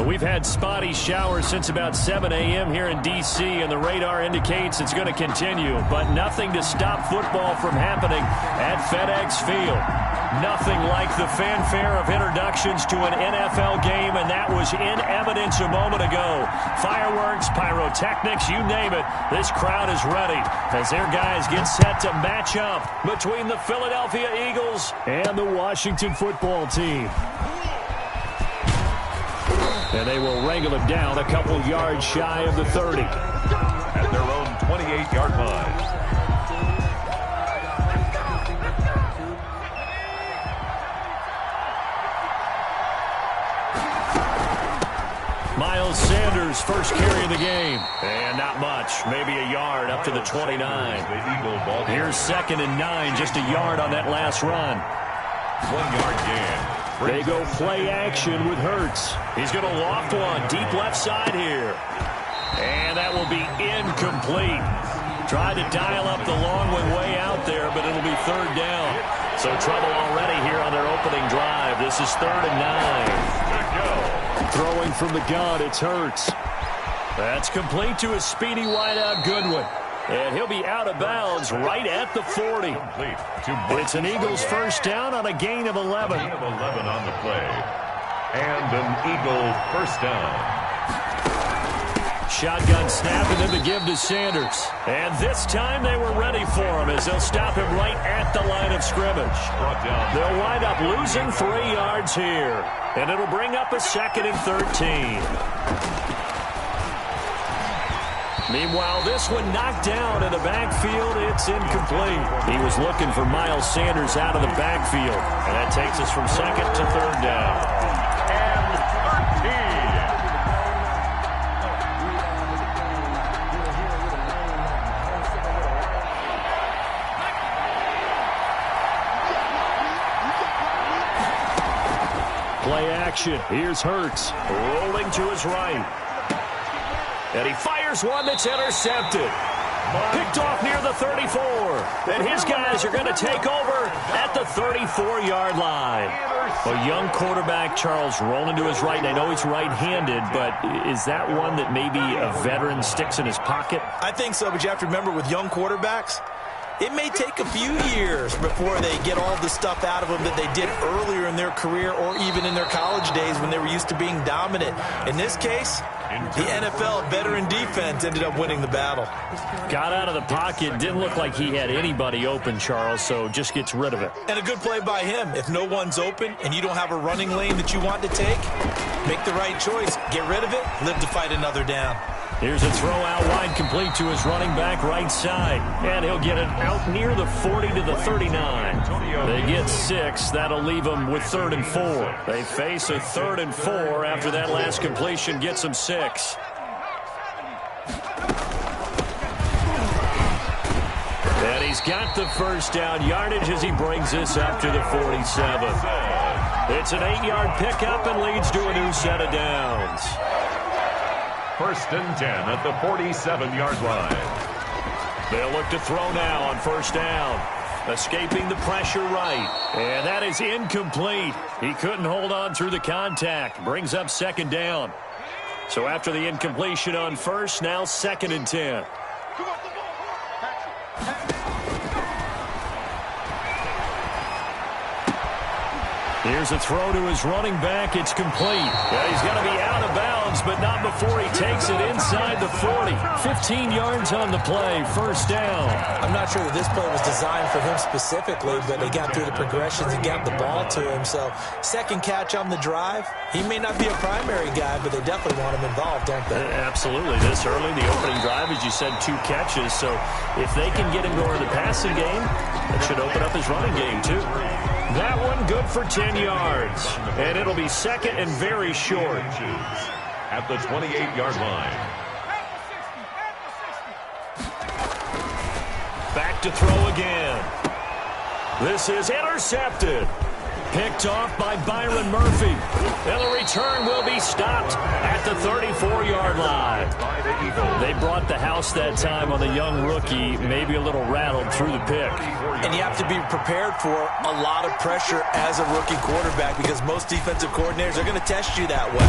We've had spotty showers since about 7 a.m. here in D.C., and the radar indicates it's going to continue, but nothing to stop football from happening at FedEx Field. Nothing like the fanfare of introductions to an NFL game, and that was in evidence a moment ago. Fireworks, pyrotechnics, you name it, this crowd is ready as their guys get set to match up between the Philadelphia Eagles and the Washington football team. And they will wrangle it down a couple yards shy of the 30. At their own 28-yard line. Miles Sanders, first carry of the game. And not much, maybe a yard up to the 29. Here's 2nd and 9, just a yard on that last run. 1-yard gain. They go play action with Hurts. He's going to loft one deep left side here. And that will be incomplete. Tried to dial up the long one way out there, but it'll be 3rd down. So trouble already here on their opening drive. This is 3rd and 9. Throwing from the gun, it's Hurts. That's complete to a speedy wideout Goodwin. And he'll be out of bounds right at the 40. It's an Eagles first down on a gain of 11. Gain of 11 on the play. And an Eagle first down. Shotgun snap and then the give to Sanders. And this time they were ready for him as they'll stop him right at the line of scrimmage. They'll wind up losing 3 yards here. And it'll bring up a 2nd and 13. Meanwhile, this one knocked down in the backfield. It's incomplete. He was looking for Miles Sanders out of the backfield. And that takes us from 2nd to 3rd down. And 13. Play action. Here's Hurts. Rolling to his right. And he fires one that's intercepted. Picked off near the 34. And his guys are going to take over at the 34-yard line. A young quarterback, Charles, rolling to his right. And I know he's right-handed, but is that one that maybe a veteran sticks in his pocket? I think so, but you have to remember with young quarterbacks, it may take a few years before they get all the stuff out of them that they did earlier in their career or even in their college days when they were used to being dominant. In this case, the NFL veteran defense ended up winning the battle. Got out of the pocket. Didn't look like he had anybody open, Charles, so just gets rid of it. And a good play by him. If no one's open and you don't have a running lane that you want to take, make the right choice. Get rid of it. Live to fight another down. Here's a throw out wide complete to his running back right side. And he'll get it out near the 40 to the 39. They get 6. That'll leave them with 3rd and 4. They face a 3rd and 4 after that last completion gets them 6. And he's got the first down yardage as he brings this up to the 47. It's an 8-yard pickup and leads to a new set of downs. 1st and 10 at the 47-yard line. They'll look to throw now on 1st down. Escaping the pressure right. And that is incomplete. He couldn't hold on through the contact. Brings up 2nd down. So after the incompletion on 1st, now 2nd and 10. Here's a throw to his running back. It's complete. Yeah, he's got to be out of bounds, but not before he takes it inside the 40. 15 yards on the play. 1st down. I'm not sure that this play was designed for him specifically, but he got through the progressions and got the ball to him. So 2nd catch on the drive. He may not be a primary guy, but they definitely want him involved, don't they? Absolutely. This early, the opening drive, as you said, 2 catches. So if they can get him going in the passing game, that should open up his running game, too. That one good for 10 yards. And it'll be 2nd and very short. At the 28-yard line. Back to throw again. This is intercepted. Picked off by Byron Murphy. And the return will be stopped at the 34-yard line. They brought the house that time on the young rookie, maybe a little rattled through the pick. And you have to be prepared for a lot of pressure as a rookie quarterback because most defensive coordinators are going to test you that way.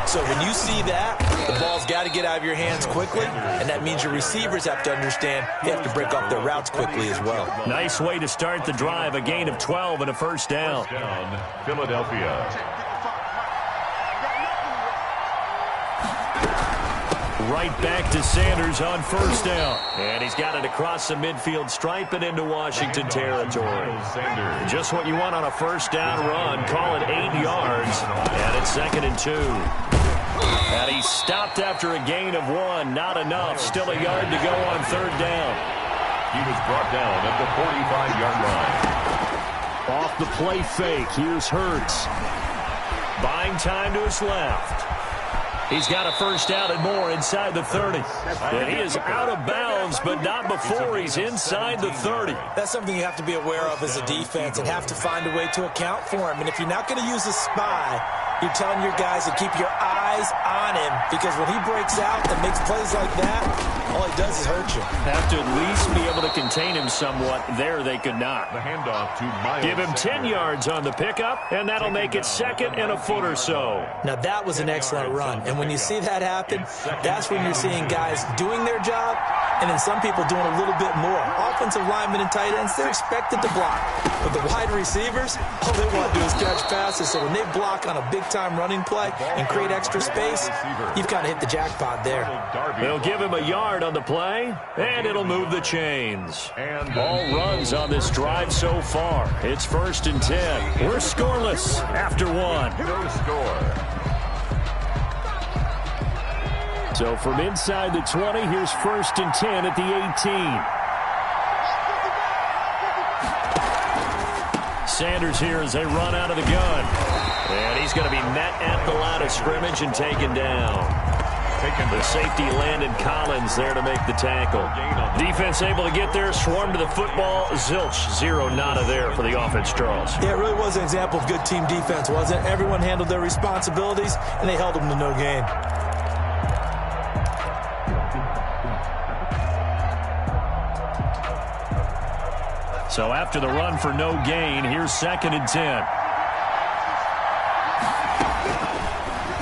So when you see that, the ball's got to get out of your hands quickly, and that means your receivers have to understand they have to break off their routes quickly as well. Nice way to start the drive, a gain of 12 and a first down. Philadelphia. Right back to Sanders on first down. And he's got it across the midfield stripe and into Washington territory. Just what you want on a first down run. Call it 8 yards. And it's 2nd and 2. And he's stopped after a gain of 1. Not enough. Still a yard to go on 3rd down. He was brought down at the 45-yard line. Off the play fake. Here's Hurts. Buying time to his left. He's got a first down and more inside the 30. And he is out of bounds, but not before he's inside the 30. That's something you have to be aware of as a defense and have to find a way to account for him. And if you're not going to use a spy, you're telling your guys to keep your eyes on him because when he breaks out and makes plays like that, all he does is hurt you. Have to at least be able to contain him somewhat. There they could not. The handoff to Miles. Give him 10 yards on the pickup, and that'll make it 2nd and a foot or so. Now, that was an excellent run. And when you see that happen, that's when you're seeing guys doing their job and then some people doing a little bit more. Offensive linemen and tight ends, they're expected to block. But the wide receivers, all they want to do is catch passes. So when they block on a big-time running play and create extra space, you've kind of hit the jackpot there. They'll give him a yard on the play, and it'll move the chains. All runs on this drive so far. It's 1st and 10. We're scoreless after 1. No score. So from inside the 20, here's 1st and 10 at the 18. Sanders here as they run out of the gun. And he's going to be met at the line of scrimmage and taken down. The safety Landon Collins there to make the tackle. Defense able to get there, swarm to the football. Zilch, 0 nada there for the offense, Charles. Yeah, it really was an example of good team defense, wasn't it? Everyone handled their responsibilities, and they held them to no gain. So after the run for no gain, here's 2nd and 10.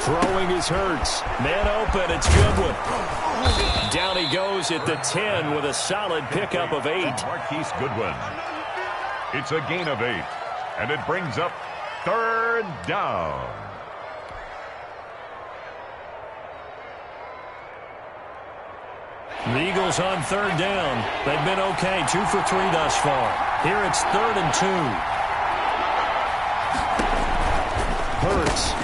Throwing is Hurts. Man open, it's Goodwin. Down he goes at the 10 with a solid pickup of 8. Marquise Goodwin. It's a gain of 8, and it brings up 3rd down. The Eagles on 3rd down. They've been okay, 2 for 3 thus far. Here it's 3rd and 2. Hurts.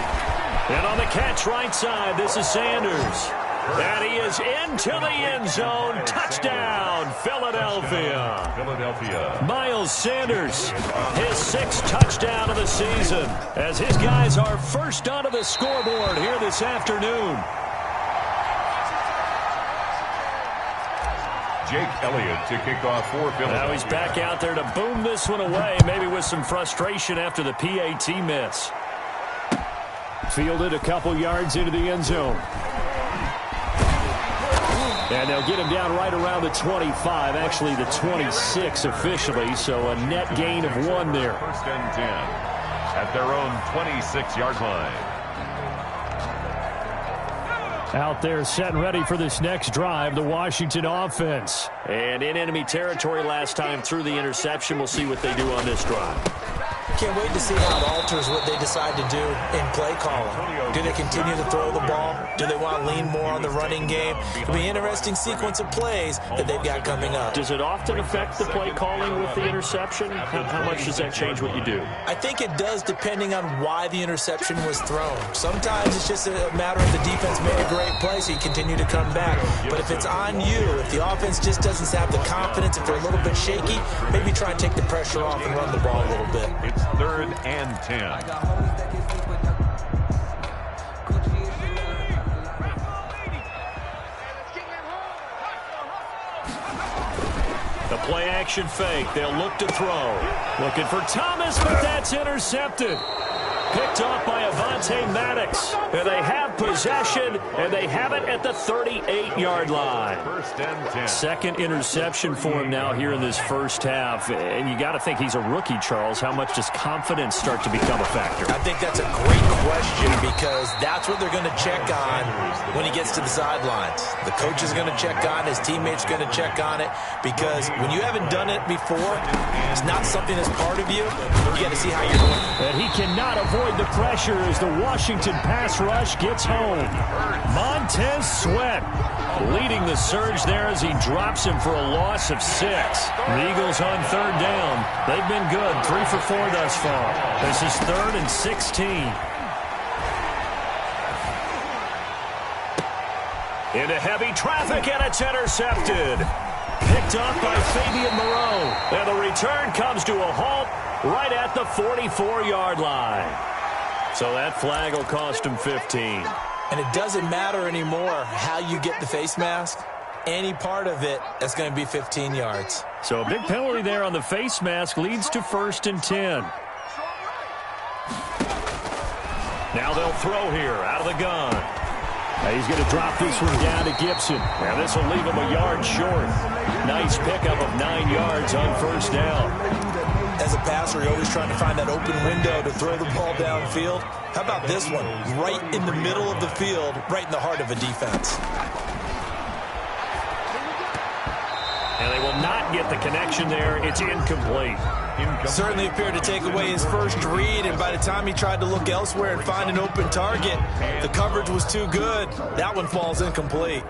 And on the catch right side, this is Sanders. And he is into the end zone. Touchdown, Philadelphia. Miles Sanders, his 6th touchdown of the season, as his guys are first onto the scoreboard here this afternoon. Jake Elliott to kick off for Philadelphia. Now he's back out there to boom this one away, maybe with some frustration after the PAT miss. Fielded a couple yards into the end zone. And they'll get him down right around the 25, actually the 26 officially, so a net gain of 1 there. 1st and 10 at their own 26-yard line. Out there set and ready for this next drive, the Washington offense. And in enemy territory last time through the interception. We'll see what they do on this drive. Can't wait to see how it alters what they decide to do in play calling. Do they continue to throw the ball? Do they want to lean more on the running game? It'll be an interesting sequence of plays that they've got coming up. Does it often affect the play calling with the interception? How much does that change what you do? I think it does depending on why the interception was thrown. Sometimes it's just a matter of the defense made a great play, so you continue to come back. But if it's on you, if the offense just doesn't have the confidence, if they're a little bit shaky, maybe try and take the pressure off and run the ball a little bit. It's 3rd and 10. The play action fake. They'll look to throw. Looking for Thomas, but that's intercepted. Picked off by Maddox. And they have possession, and they have it at the 38-yard line. First and 10. Second interception for him now here in this first half. And you got to think he's a rookie, Charles. How much does confidence start to become a factor? I think that's a great question because that's what they're going to check on when he gets to the sidelines. The coach is going to check on, his teammates are going to check on it, because when you haven't done it before, it's not something that's part of you. You got to see how you're doing. And he cannot avoid the pressure as the Washington pass rush gets home. Montez Sweat leading the surge there as he drops him for a loss of 6. The Eagles on third down. They've been good, 3 for 4 thus far. This is 3rd and 16. Into heavy traffic, and it's intercepted. Picked off by Fabian Moreau. And the return comes to a halt right at the 44-yard line. So that flag will cost him 15. And it doesn't matter anymore how you get the face mask. Any part of it, that's going to be 15 yards. So a big penalty there on the face mask leads to 1st and 10. Now they'll throw here out of the gun. He's going to drop this one down to Gibson. Now this will leave him a yard short. Nice pickup of 9 yards on first down. As a passer, you're always trying to find that open window to throw the ball downfield. How about this one? Right in the middle of the field, right in the heart of a defense. And they will not get the connection there. It's incomplete. Certainly appeared to take away his first read, and by the time he tried to look elsewhere and find an open target, the coverage was too good. That one falls incomplete.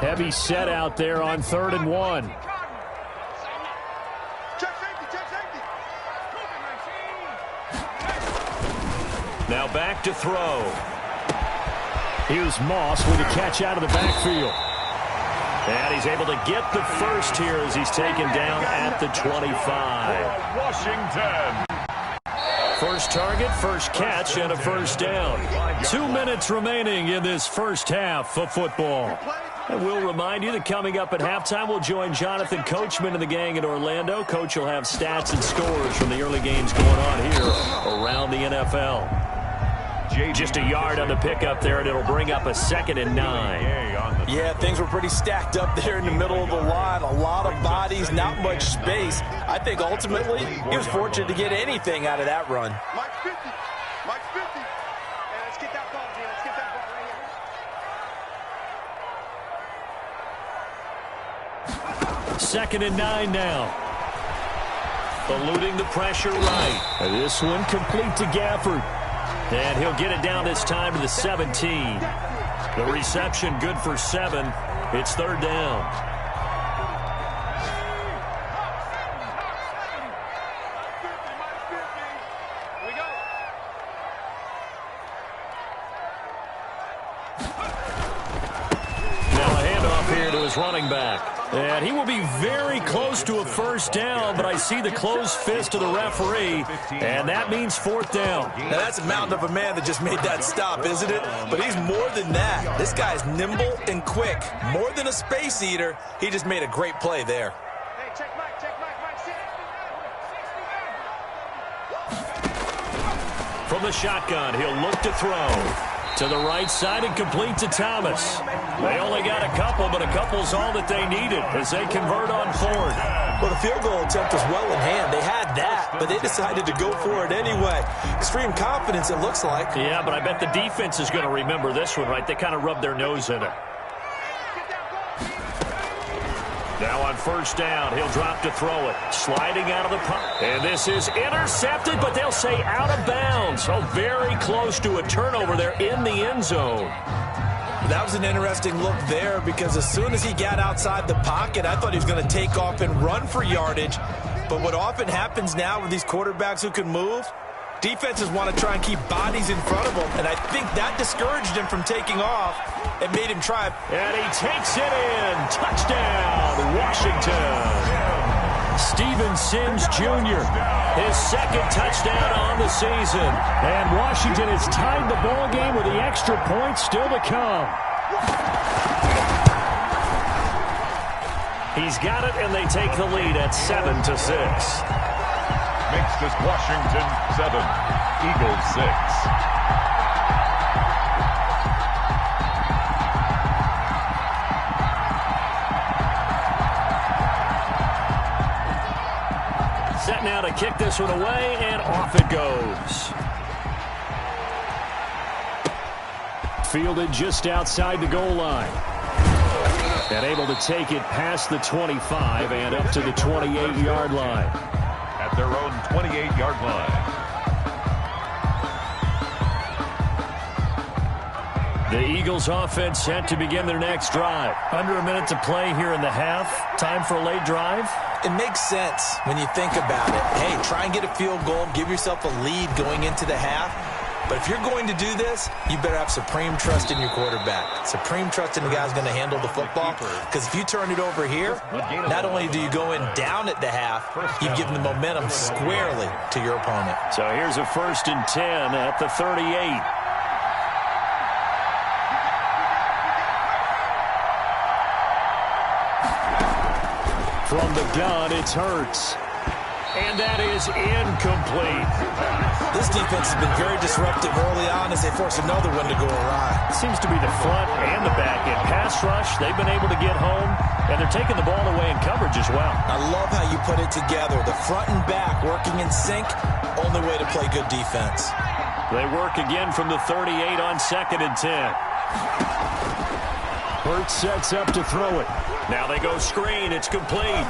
Heavy set out there on 3rd and 1. Now back to throw. Here's Moss with a catch out of the backfield. And he's able to get the first here as he's taken down at the 25. Washington. First target, first catch, and a first down. 2 minutes remaining in this first half of football. And we'll remind you that coming up at halftime, we'll join Jonathan Coachman and the gang in Orlando. Coach will have stats and scores from the early games going on here around the NFL. Just a yard on the pickup there, and it'll bring up a 2nd and 9. Yeah, things were pretty stacked up there in the middle of the line. A lot of bodies, not much space. I think ultimately he was fortunate to get anything out of that run. Mike 50. Mike 50. Hey, let's get that ball, Let's get that ball right here. 2nd and 9 now. Eluding the pressure right. This one complete to Gafford. And he'll get it down this time to the 17. The reception good for 7. It's 3rd down. Now a handoff here to his running back. And he will be very close to a first down, but I see the closed fist of the referee, and that means 4th down. Now that's a mountain of a man that just made that stop, isn't it? But he's more than that. This guy's nimble and quick. More than a space eater, he just made a great play there. Hey, check Mike, Mike, From the shotgun, he'll look to throw. To the right side and complete to Thomas. They only got a couple, but a couple's all that they needed as they convert on 4th. Well, the field goal attempt was well in hand. They had that, but they decided to go for it anyway. Extreme confidence, it looks like. Yeah, but I bet the defense is going to remember this one, right? They kind of rubbed their nose in it. Now on first down, he'll drop to throw it. Sliding out of the pocket. And this is intercepted, but they'll say out of bounds. So very close to a turnover there in the end zone. That was an interesting look there because as soon as he got outside the pocket, I thought he was going to take off and run for yardage. But what often happens now with these quarterbacks who can move, defenses want to try and keep bodies in front of them, and I think that discouraged him from taking off and made him try. And he takes it in. Touchdown, Washington. Steven Sims Jr., his 2nd touchdown on the season. And Washington has tied the ball game with the extra point still to come. He's got it, and they take the lead at 7-6. Makes this Washington 7. Eagles 6. Set now to kick this one away, and off it goes. Fielded just outside the goal line. And able to take it past the 25 and up to the 28-yard line. At their own 28-yard line. The Eagles offense set to begin their next drive. Under a minute to play here in the half. Time for a late drive. It makes sense when you think about it. Hey, try and get a field goal. Give yourself a lead going into the half. But if you're going to do this, you better have supreme trust in your quarterback. Supreme trust in the guy who's going to handle the football. Because if you turn it over here, not only do you go in down at the half, you've given the momentum squarely to your opponent. So here's a 1st and 10 at the 38. From the gun, it's Hurts. And that is incomplete. This defense has been very disruptive early on as they force another one to go awry. Seems to be the front and the back end. Pass rush, they've been able to get home, and they're taking the ball away in coverage as well. I love how you put it together. The front and back working in sync, only way to play good defense. They work again from the 38 on 2nd and 10. Hurts sets up to throw it. Now they go screen. It's complete.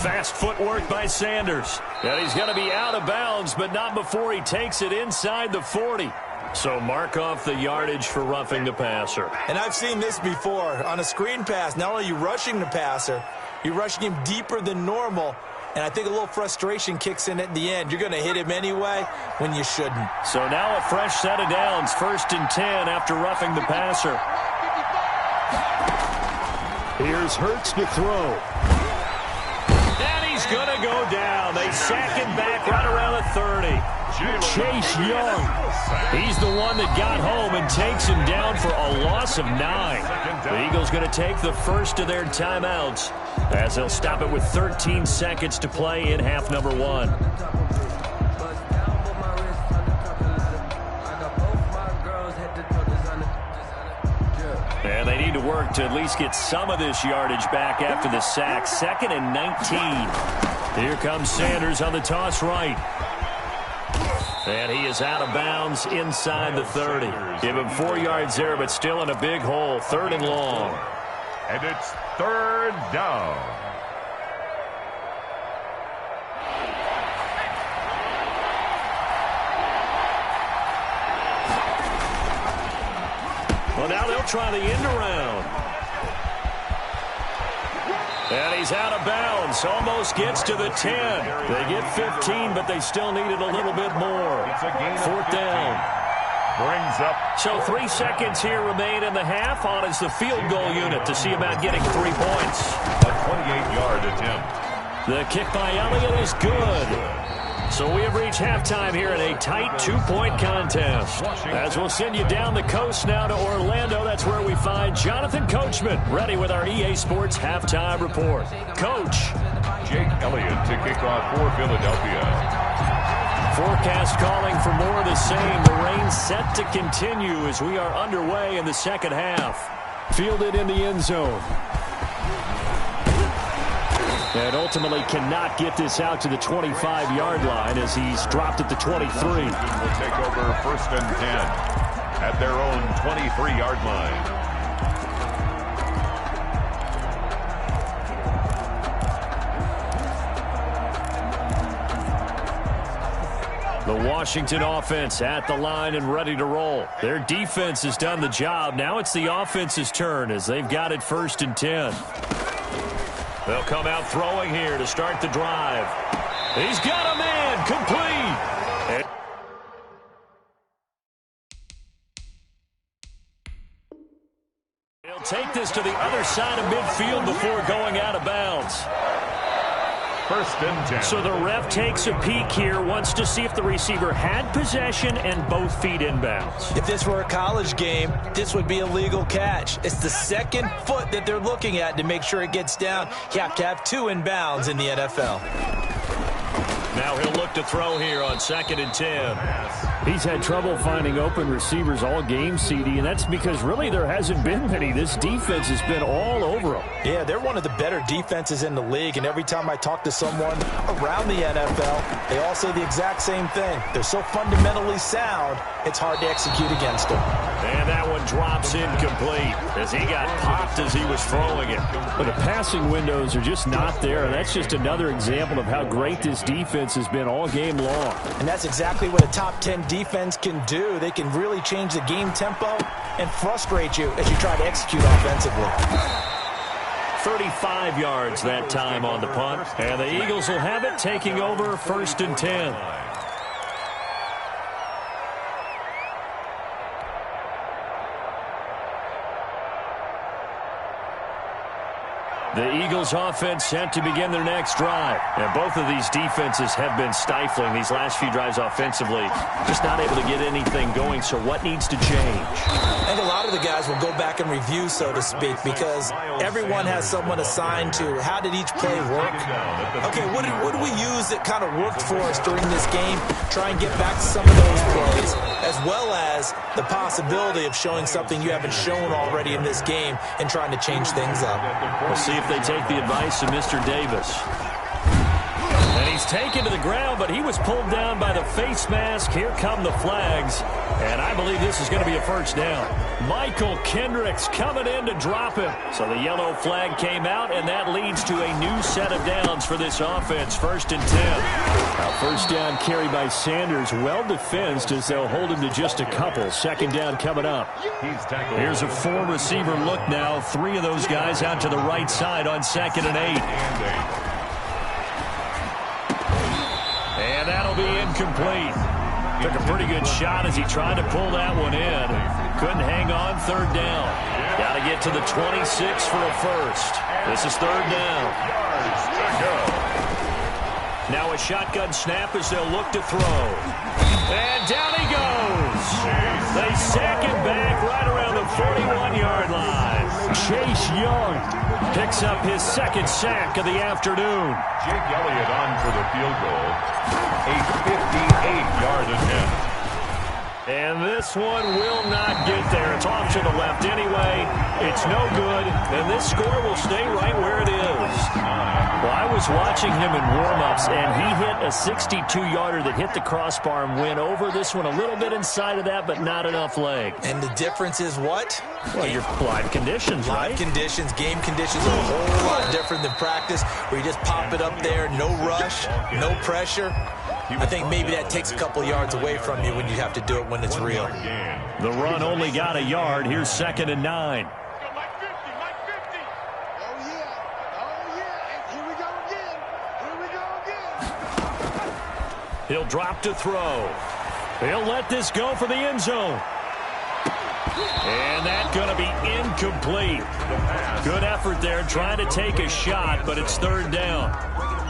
Fast footwork by Sanders. And he's going to be out of bounds, but not before he takes it inside the 40. So mark off the yardage for roughing the passer. And I've seen this before. On a screen pass, not only are you rushing the passer, you're rushing him deeper than normal. And I think a little frustration kicks in at the end. You're going to hit him anyway when you shouldn't. So now a fresh set of downs. 1st and 10 after roughing the passer. Here's Hurts to throw. He's going to go down. They sack him back right around the 30. Chase Young. He's the one that got home and takes him down for a loss of 9. The Eagles going to take the first of their timeouts as they'll stop it with 13 seconds to play in half number 1. And they need to work to at least get some of this yardage back after the sack. 2nd and 19. Here comes Sanders on the toss right. And he is out of bounds inside the 30. Give him 4 yards there, but still in a big hole. 3rd and long. And it's 3rd down. Well, now they'll try the end around. And he's out of bounds. Almost gets to the 10. They get 15, but they still needed a little bit more. 4th down. Brings up. So 3 seconds here remain in the half. On is the field goal unit to see about getting 3 points. A 28-yard attempt. The kick by Elliott is good. So we have reached halftime here in a tight 2-point contest. As we'll send you down the coast now to Orlando, that's where we find Jonathan Coachman, ready with our EA Sports halftime report. Coach. Jake Elliott to kick off for Philadelphia. Forecast calling for more of the same. The rain set to continue as we are underway in the second half. Fielded in the end zone. And ultimately cannot get this out to the 25-yard line as he's dropped at the 23. Will take over 1st and 10 at their own 23-yard line. The Washington offense at the line and ready to roll. Their defense has done the job. Now it's the offense's turn as they've got it 1st and 10. They'll come out throwing here to start the drive. He's got a man, complete. He'll take this to the other side of midfield before going out of bounds. 1st and 10. So the ref takes a peek here, wants to see if the receiver had possession and both feet inbounds. If this were a college game, this would be a legal catch. It's the 2nd foot that they're looking at to make sure it gets down. You have to have 2 inbounds in the NFL. Now he'll look to throw here on 2nd and 10. He's had trouble finding open receivers all game, CD, and that's because really there hasn't been many. This defense has been all over them. Yeah, they're one of the better defenses in the league, and every time I talk to someone around the NFL, they all say the exact same thing. They're so fundamentally sound, it's hard to execute against them. And that one drops incomplete as he got popped as he was throwing it. But the passing windows are just not there, and that's just another example of how great this defense has been all game long. And that's exactly what a top 10 defense can do. They can really change the game tempo and frustrate you as you try to execute offensively. 35 yards that time on the punt. And the Eagles will have it, taking over 1st and 10. The Eagles offense set to begin their next drive. And both of these defenses have been stifling these last few drives offensively. Just not able to get anything going, so what needs to change? I think a lot of the guys will go back and review, so to speak, because everyone has someone assigned to how did each play work. Okay, what did we use that kind of worked for us during this game? Try and get back to some of those plays, as well as the possibility of showing something you haven't shown already in this game and trying to change things up. We'll see if they take the advice of Mr. Davis. And he's taken to the ground, but he was pulled down by the face mask. Here come the flags, and I believe this is going to be a first down. Michael Kendricks coming in to drop him. So the yellow flag came out, and that leads to a new set of downs for this offense. 1st and 10. Now first down carry by Sanders, well defensed as they'll hold him to just a couple. 2nd down coming up. Here's a 4-receiver look now. 3 of those guys out to the right side on 2nd and 8. And that'll be incomplete. Took a pretty good shot as he tried to pull that one in. Couldn't hang on. 3rd down. Got to get to the 26 for a first. This is 3rd down. Now a shotgun snap as they'll look to throw. And down he goes. They sack him back right around the 41-yard line. Chase Young picks up his 2nd sack of the afternoon. Jake Elliott on for the field goal. A 58-yard attempt. And this one will not get there. It's off to the left anyway. It's no good, and this score will stay right where it is. Well, I was watching him in warm-ups, and he hit a 62-yarder that hit the crossbar and went over. This one a little bit inside of that, but not enough leg. And the difference is what? Well, your live conditions, right? Live conditions, game conditions are a whole lot different than practice, where you just pop it up there, no rush, no pressure. I think maybe that takes a couple yards away from you when you have to do it when it's real. The run only got a yard. Here's 2nd and 9. He'll drop to throw. He'll let this go for the end zone. And that's going to be incomplete. Good effort there trying to take a shot, but it's 3rd down.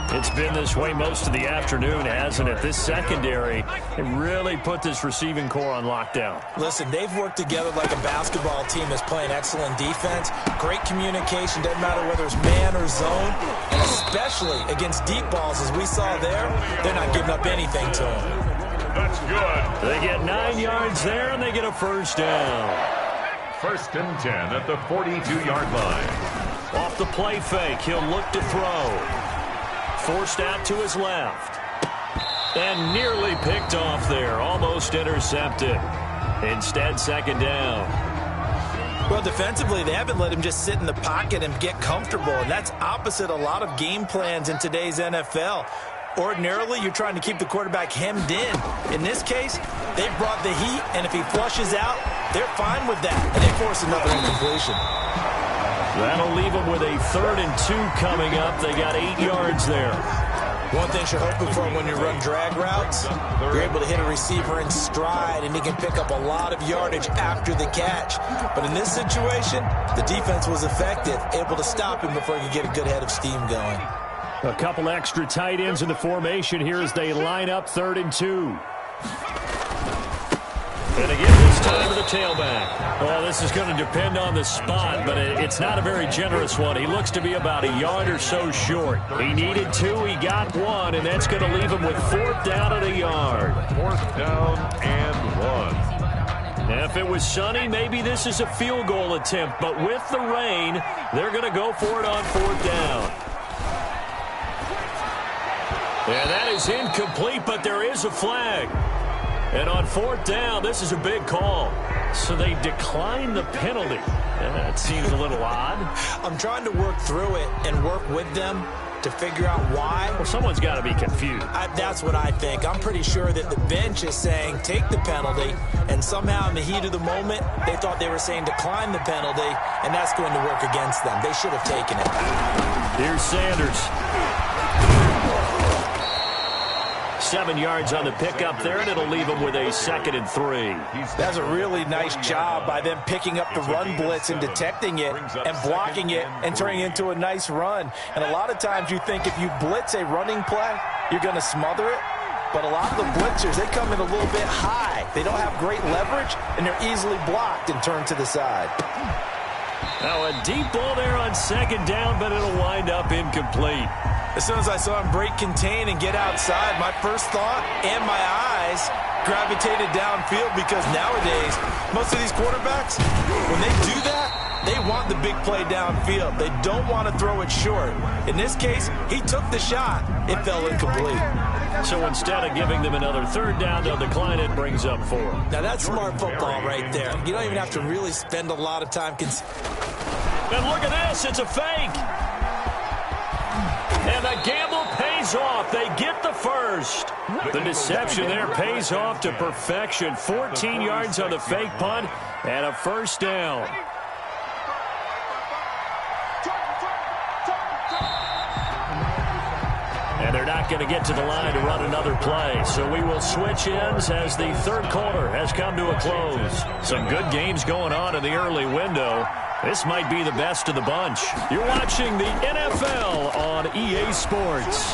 It's been this way most of the afternoon, hasn't it? This secondary, it really put this receiving core on lockdown. Listen, they've worked together like a basketball team that's playing excellent defense. Great communication, doesn't matter whether it's man or zone. And especially against deep balls, as we saw there, they're not giving up anything to them. That's good. They get 9 yards there, and they get a first down. 1st and 10 at the 42-yard line. Off the play fake, he'll look to throw. Forced out to his left. And nearly picked off there. Almost intercepted. Instead, 2nd down. Well, defensively, they haven't let him just sit in the pocket and get comfortable. And that's opposite a lot of game plans in today's NFL. Ordinarily, you're trying to keep the quarterback hemmed in. In this case, they've brought the heat, and if he flushes out, they're fine with that. And they force another incompletion. That'll leave them with a 3rd and 2 coming up. They got 8 yards there. One thing you're hoping for when you run drag routes, you're able to hit a receiver in stride, and he can pick up a lot of yardage after the catch. But in this situation, the defense was effective, able to stop him before he could get a good head of steam going. A couple extra tight ends in the formation here as they line up 3rd and 2. And again, this This time to the tailback. Well, this is going to depend on the spot, but it's not a very generous one. He looks to be about a yard or so short. He needed 2, he got 1, and that's going to leave him with 4th down at a yard. 4th down and 1. Now, if it was sunny, maybe this is a field goal attempt, but with the rain, they're going to go for it on 4th down. And that is incomplete, but there is a flag. And on 4th down, this is a big call. So they decline the penalty. That seems a little odd. I'm trying to work through it and work with them to figure out why. Well, someone's got to be confused. That's what I think. I'm pretty sure that the bench is saying take the penalty, and somehow in the heat of the moment, they thought they were saying decline the penalty, and that's going to work against them. They should have taken it. Here's Sanders. 7 yards on the pickup there, and it'll leave him with a 2nd and 3. That's a really nice job by them picking up the run blitz and detecting it and blocking it and turning it into a nice run. And a lot of times you think if you blitz a running play, you're going to smother it. But a lot of the blitzers, they come in a little bit high. They don't have great leverage, and they're easily blocked and turned to the side. Now a deep ball there on 2nd down, but it'll wind up incomplete. As soon as I saw him break contain and get outside, my first thought and my eyes gravitated downfield, because nowadays, most of these quarterbacks, when they do that, they want the big play downfield. They don't want to throw it short. In this case, he took the shot. It fell incomplete. So instead of giving them another 3rd down, they'll decline it, brings up 4. Now that's smart football right there. You don't even have to really spend a lot of time. And look at this, it's a fake. And the gamble pays off. They get the first. The deception there pays off to perfection. 14 yards on the fake punt and a 1st down. And they're not going to get to the line to run another play. So we will switch ends as the 3rd quarter has come to a close. Some good games going on in the early window. This might be the best of the bunch. You're watching the NFL on EA Sports.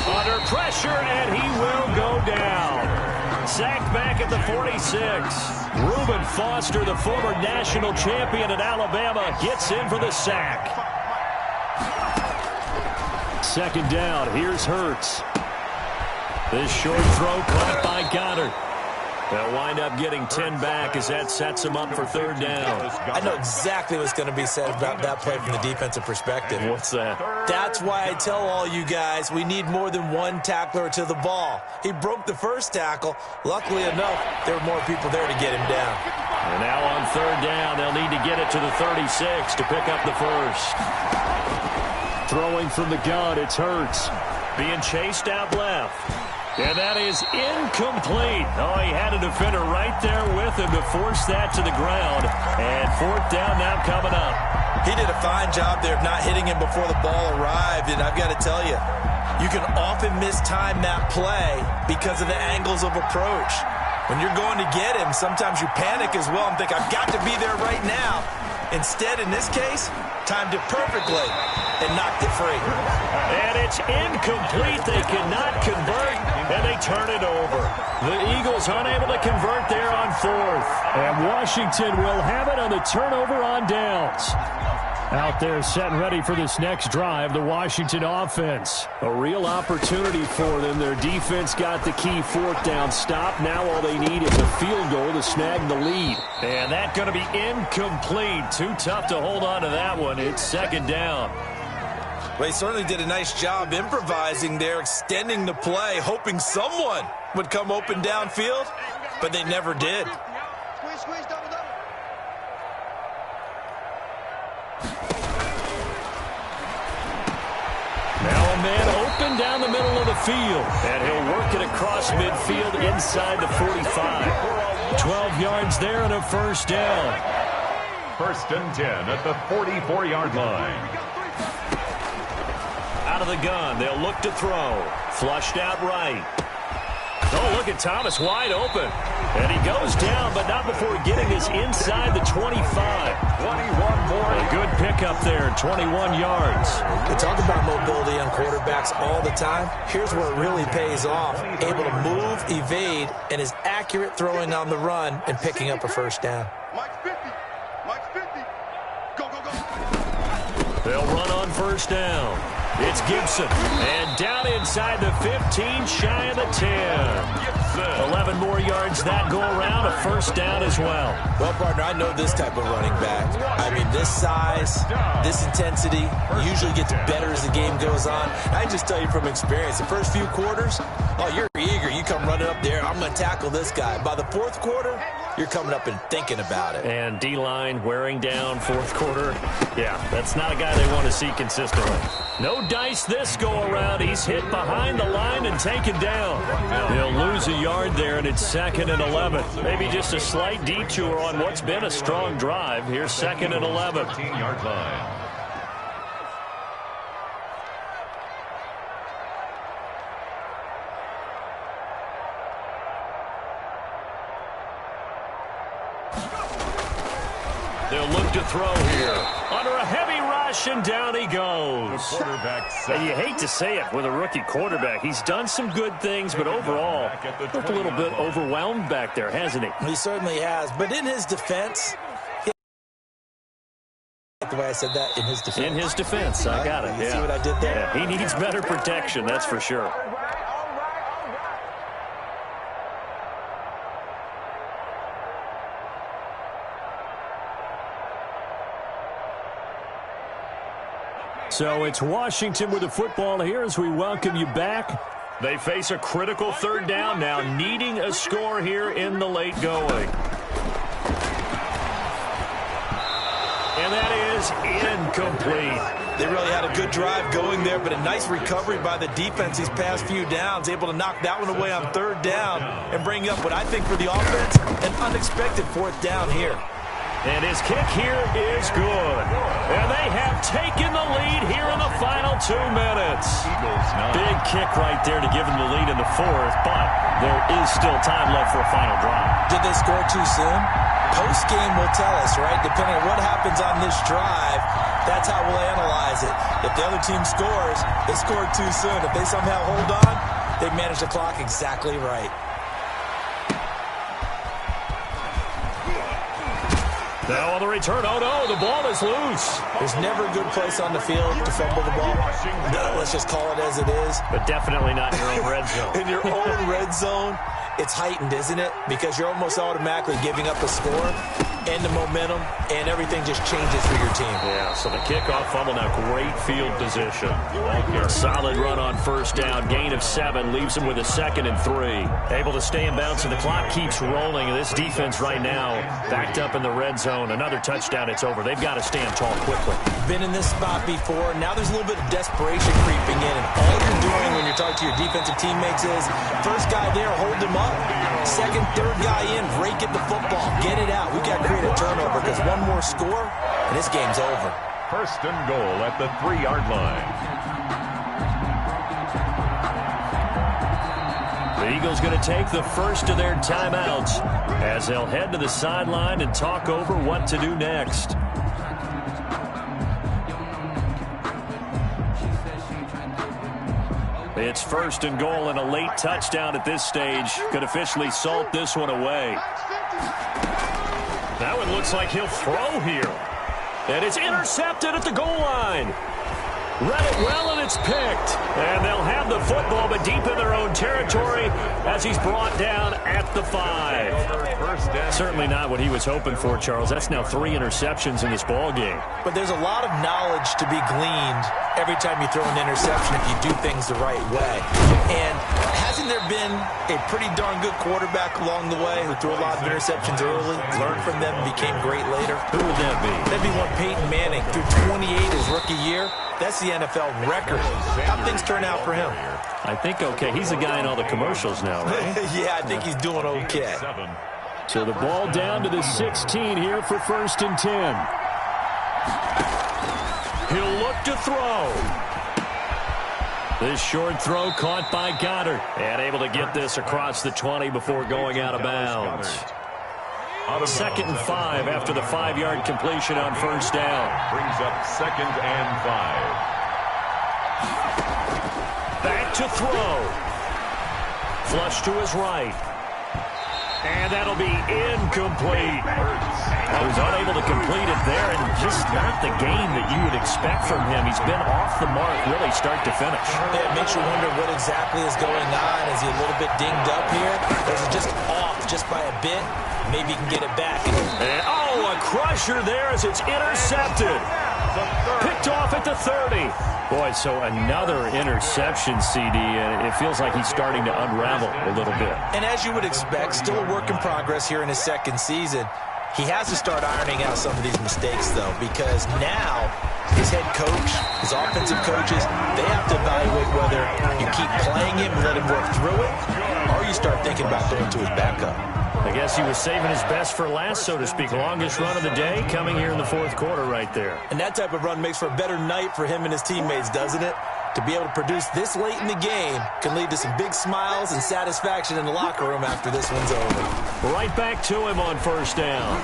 Under pressure, and he will go down. Sacked back at the 46. Reuben Foster, the former national champion at Alabama, gets in for the sack. 2nd down. Here's Hurts. This short throw caught by Goddard. They'll wind up getting 10 back as that sets them up for 3rd down. I know exactly what's going to be said about that play from the defensive perspective. What's that? That's why I tell all you guys we need more than one tackler to the ball. He broke the first tackle. Luckily enough, there were more people there to get him down. And now on 3rd down, they'll need to get it to the 36 to pick up the 1st. Throwing from the gun, it's Hurts. Being chased out left. And that is incomplete. Oh, he had a defender right there with him to force that to the ground. And 4th down now coming up. He did a fine job there of not hitting him before the ball arrived. And I've got to tell you, you can often mistime that play because of the angles of approach. When you're going to get him, sometimes you panic as well and think, I've got to be there right now. Instead, in this case, timed it perfectly and knocked it free. And it's incomplete. They cannot convert, and they turn it over. The Eagles unable to convert there on 4th. And Washington will have it on the turnover on downs. Out there set and ready for this next drive, the Washington offense. A real opportunity for them. Their defense got the key 4th down stop. Now all they need is a field goal to snag the lead. And that's going to be incomplete. Too tough to hold on to that one. It's 2nd down. Well, he certainly did a nice job improvising there, extending the play, hoping someone would come open downfield, but they never did. Squeeze, double. Now a man open down the middle of the field, and he'll work it across midfield inside the 45. 12 yards there and a 1st down. 1st and 10 at the 44-yard line. Out of the gun, they'll look to throw. Flushed out right. Oh, look at Thomas wide open. And he goes down, but not before getting us inside the 25. 21 more good pickup there, 21 yards. We talk about mobility on quarterbacks all the time. Here's where it really pays off. Able to move, evade, and is accurate throwing on the run and picking up a first down. Mike's 50. Mike's 50. Go, go, go. They'll run on first down. It's Gibson. And down inside the 15, shy of the 10. 11 more yards that go around, a first down as well. Well, partner, I know this type of running back. I mean, this size, this intensity usually gets better as the game goes on. I just tell you from experience, the first few quarters, oh, you're eager. You come running up there, I'm going to tackle this guy. By the fourth quarter, you're coming up and thinking about it. And D-line wearing down fourth quarter. Yeah, that's not a guy they want to see consistently. No dice this go-around. He's hit behind the line and taken down. He'll lose a yard there, and it's 2nd and 11. Maybe just a slight detour on what's been a strong drive. Here's 2nd and 11. 15-yard line. They'll look to throw here. Under a heavy rush, and down he goes. The quarterback set. And you hate to say it with a rookie quarterback. He's done some good things, but overall, looked a little bit overwhelmed back there, hasn't he? He certainly has. But in his defense, the way I said that, in his defense. In his defense, I got it. You see what I did there? Yeah, he needs better protection, that's for sure. So it's Washington with the football here as we welcome you back. They face a critical third down now, needing a score here in the late going. And that is incomplete. They really had a good drive going there, but a nice recovery by the defense these past few downs, able to knock that one away on third down and bring up what I think for the offense, an unexpected fourth down here. And his kick here is good. And they have taken the lead here in the final 2 minutes. Big kick right there to give them the lead in the fourth, but there is still time left for a final drive. Did they score too soon? Post-game will tell us, right? Depending on what happens on this drive, that's how we'll analyze it. If the other team scores, they scored too soon. If they somehow hold on, they manage the clock exactly right. Now on the return, oh no, the ball is loose. There's never a good place on the field to fumble the ball. Let's just call it as it is. But definitely not in your own red zone. In your own red zone, it's heightened, isn't it? Because you're almost automatically giving up a score and the momentum, and everything just changes for your team. Yeah, so the kickoff fumble, now great field position. Solid run on first down, gain of 7, leaves him with a 2nd and 3. Able to stay in bounds, and the clock keeps rolling. This defense right now backed up in the red zone. Another touchdown, it's over. They've got to stand tall quickly. Been in this spot before. Now there's a little bit of desperation creeping in, and all you're doing when you're talking to your defensive teammates is, first guy there, hold him up. Second, third guy in, break it the football. Get it out. We got to create a turnover because one more score, and this game's over. First and goal at the 3-yard line. The Eagles going to take the first of their timeouts as they'll head to the sideline and talk over what to do next. It's first and goal, and a late touchdown at this stage could officially salt this one away. That one looks like he'll throw here. And it's intercepted at the goal line. Read it well, and it's picked. And they'll have the football, but deep in their own territory as he's brought down at the 5. Certainly not what he was hoping for, Charles. That's now 3 interceptions in this ball game. But there's a lot of knowledge to be gleaned every time you throw an interception if you do things the right way. And hasn't there been a pretty darn good quarterback along the way who threw a lot of interceptions early, learned from them, and became great later? Who would that be? That'd be one Peyton Manning, threw 28 his rookie year. That's the NFL record. How'd things turn out for him? I think okay. He's the guy in all the commercials now, right? Yeah, I think he's doing okay. So the ball down to the 16 here for first and 10. He'll look to throw. This short throw caught by Goddard. And able to get this across the 20 before going out of bounds. 2nd and 5 after the 5-yard completion on first down. Brings up 2nd and 5. Back to throw. Flush to his right. And that'll be incomplete. He was unable to complete it there, and just not the game that you would expect from him. He's been off the mark really start to finish. Yeah, it makes you wonder what exactly is going on. Is he a little bit dinged up here? Or is it just off just by a bit? Maybe he can get it back. And, a crusher there as it's intercepted. Picked off at the 30. Boy, so another interception, CD, and it feels like he's starting to unravel a little bit. And as you would expect, still a work in progress here in his 2nd season. He has to start ironing out some of these mistakes, though, because now his head coach, his offensive coaches, they have to evaluate whether you keep playing him and let him work through it, or you start thinking about going to his backup. I guess he was saving his best for last, so to speak. Longest run of the day coming here in the 4th quarter right there. And that type of run makes for a better night for him and his teammates, doesn't it? To be able to produce this late in the game can lead to some big smiles and satisfaction in the locker room after this one's over. Right back to him on first down.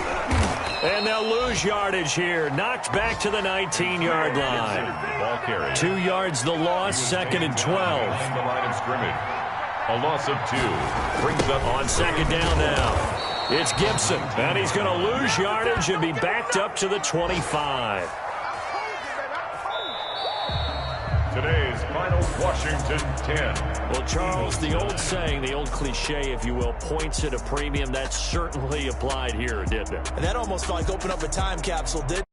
And they'll lose yardage here. Knocked back to the 19-yard line. Ball carry. 2 yards the loss, 2nd and 12. On the line of scrimmage. A loss of 2. Brings up on 2nd down now. It's Gibson, and he's going to lose yardage and be backed up to the 25. Today's final Washington 10. Well, Charles, the old saying, the old cliche, if you will, points at a premium, that certainly applied here, didn't it? And that almost felt like open up a time capsule, didn't it?